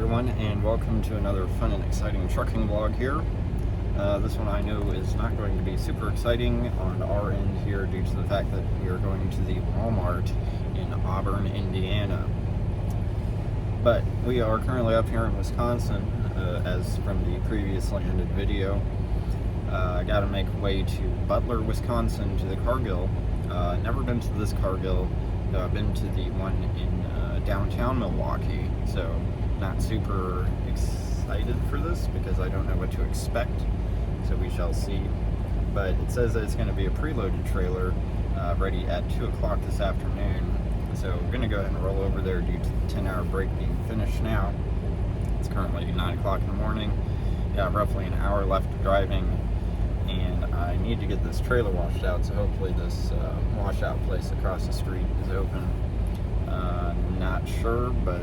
everyone, and welcome to another fun and exciting trucking vlog here. This one I know is not going to be super exciting on our end here due to the fact that we are going to the Walmart in Auburn, Indiana. But we are currently up here in Wisconsin, as from the previously ended video. I got to make way to Butler, Wisconsin to the Cargill. Never been to this Cargill. I've been to the one in downtown Milwaukee, so not super excited for this because I don't know what to expect, so we shall see. But it says that it's going to be a preloaded trailer ready at 2 o'clock this afternoon, so we're going to go ahead and roll over there due to the 10-hour break being finished now. It's currently 9 o'clock in the morning. Got roughly an hour left of driving, and I need to get this trailer washed out, so hopefully this washout place across the street is open. Not sure, but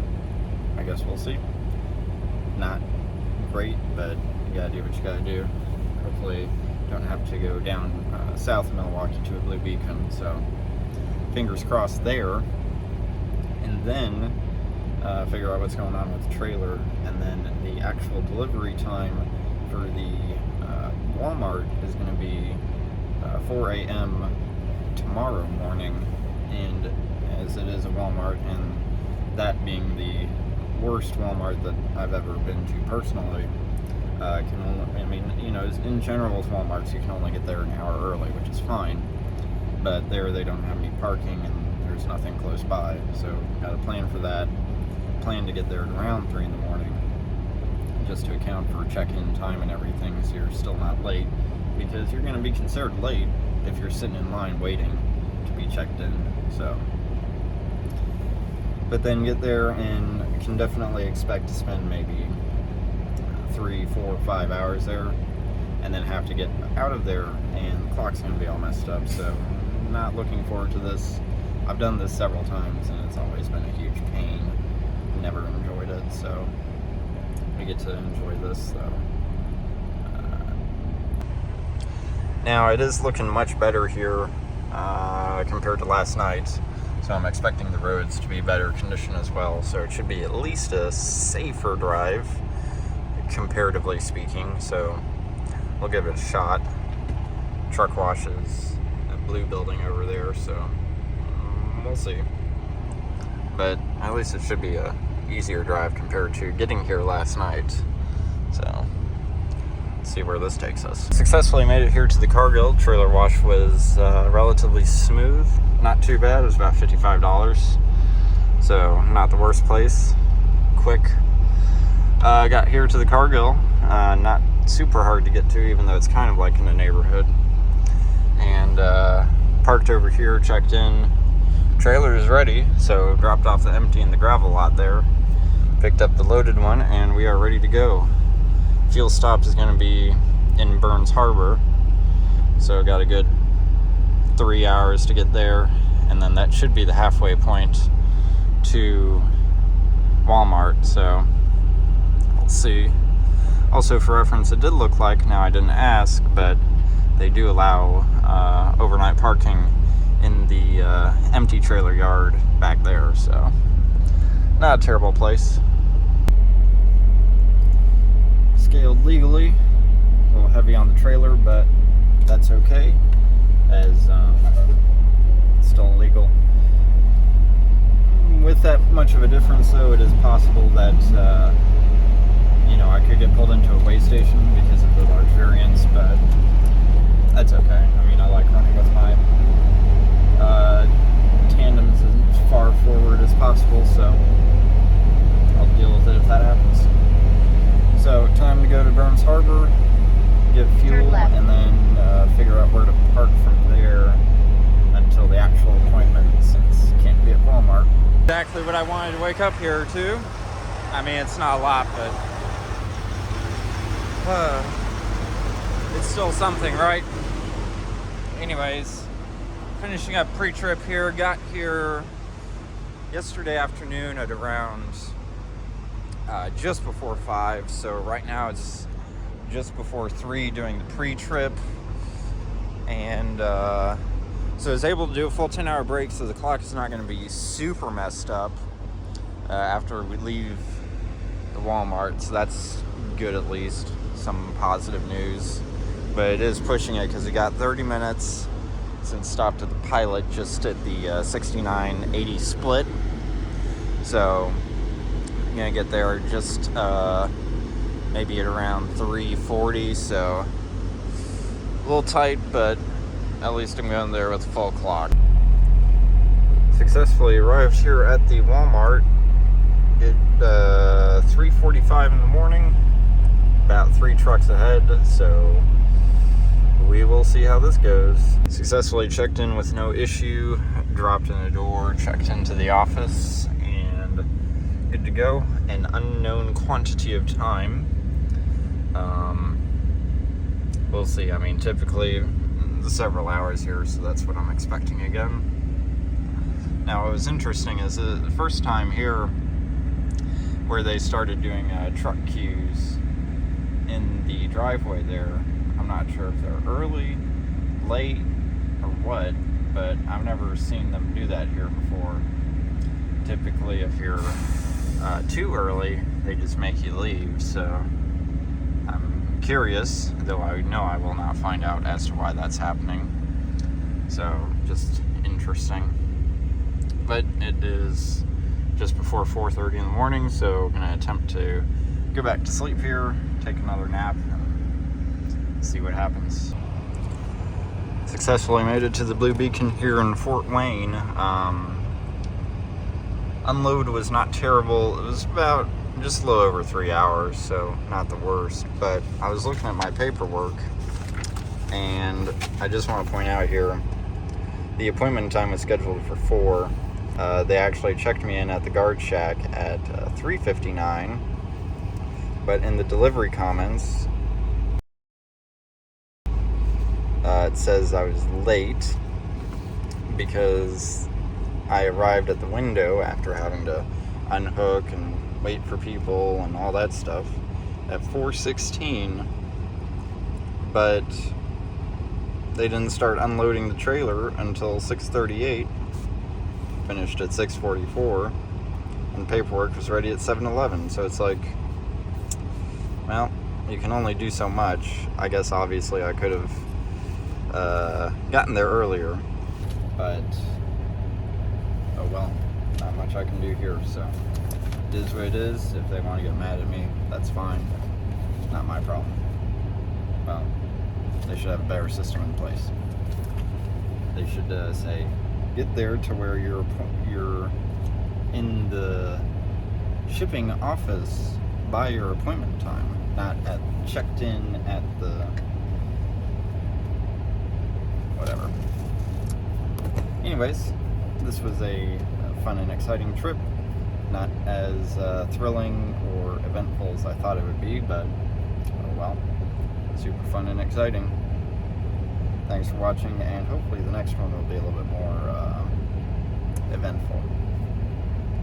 I guess we'll see. Not great, but you gotta do what you gotta do. Hopefully don't have to go down south of Milwaukee to a Blue Beacon, so fingers crossed there. And then figure out what's going on with the trailer, and then the actual delivery time for the Walmart is going to be 4 a.m. tomorrow morning, and as it is a Walmart, and that being the worst Walmart that I've ever been to personally, in general with Walmarts you can only get there an hour early, which is fine, but there they don't have any parking and there's nothing close by, so got to plan for that. Plan to get there at around 3 in the morning, just to account for check-in time and everything, so you're still not late, because you're going to be considered late if you're sitting in line waiting to be checked in. So, but then get there and can definitely expect to spend maybe 3, 4, 5 hours there, and then have to get out of there and the clock's going to be all messed up. So not looking forward to this. I've done this several times and it's always been a huge pain. Never enjoyed it, so we get to enjoy this though. Now it is looking much better here compared to last night, so I'm expecting the roads to be better condition as well, so it should be at least a safer drive comparatively speaking, so we'll give it a shot. Truck wash is a blue building over there, so we'll see, but at least it should be a easier drive compared to getting here last night. So let's see where this takes us. Successfully made it here to the Cargill. Trailer wash was relatively smooth, not too bad. It was about $55, so not the worst place. Quick. Got here to the Cargill, not super hard to get to, even though it's kind of like in a neighborhood, and parked over here, checked in. Trailer is ready, so dropped off the empty in the gravel lot there, picked up the loaded one, and we are ready to go. Fuel stop is going to be in Burns Harbor, so got a good 3 hours to get there, and then that should be the halfway point to Walmart, so we'll see. Also, for reference, it did look like, now I didn't ask, but they do allow overnight parking in the empty trailer yard back there, so not a terrible place. Scaled legally, a little heavy on the trailer, but that's okay, as it's still illegal. With that much of a difference though, it is possible that I could get pulled into a weigh station because of the large variance, but that's okay. I mean, I like running with my tandems as far forward as possible, so I'll deal with it if that happens. So time to go to Burns Harbor, get fuel, and then figure out where to park from there until the actual appointment, since it can't be at Walmart. Exactly what I wanted to wake up here to. I mean, it's not a lot, but it's still something, right? Anyways, finishing up pre-trip here. Got here yesterday afternoon at around just before 5, so right now it's just before 3 doing the pre-trip, and so I was able to do a full 10-hour break, so the clock is not going to be super messed up after we leave the Walmart, so that's good, at least some positive news. But it is pushing it because we got 30 minutes since stopped at the Pilot, just at the 69-80 split. So I'm gonna get there just maybe at around 3:40. So a little tight, but at least I'm going there with a full clock. Successfully arrived here at the Walmart at 3:45 in the morning, about 3 trucks ahead, so we will see how this goes. Successfully checked in with no issue, dropped in the door, checked into the office, and good to go. An unknown quantity of time. We'll see. I mean, typically several hours here, so that's what I'm expecting again. Now, what was interesting is the first time here where they started doing truck queues in the driveway there. I'm not sure if they're early, late, or what, but I've never seen them do that here before. Typically, if you're too early, they just make you leave, so I'm curious, though I know I will not find out as to why that's happening. So, just interesting. But it is just before 4:30 in the morning, so I'm going to attempt to go back to sleep here, take another nap, and see what happens. Successfully made it to the Blue Beacon here in Fort Wayne. Unload was not terrible. It was about just a little over 3 hours, so not the worst. But I was looking at my paperwork, and I just want to point out here, the appointment time was scheduled for 4. They actually checked me in at the guard shack at 3:59, but in the delivery comments, it says I was late because I arrived at the window after having to unhook and wait for people and all that stuff at 4:16, but they didn't start unloading the trailer until 6:38, finished at 6:44, and paperwork was ready at 7:11. So it's like, well, you can only do so much. I guess obviously I could have gotten there earlier, but oh well, not much I can do here. So it is what it is. If they want to get mad at me, that's fine. It's not my problem. Well, they should have a better system in place. They should say, get there to where you're in the shipping office by your appointment time, not at checked in at the whatever. Anyways, this was a fun and exciting trip. Not as thrilling or eventful as I thought it would be, but oh well, super fun and exciting. Thanks for watching, and hopefully the next one will be a little bit more eventful.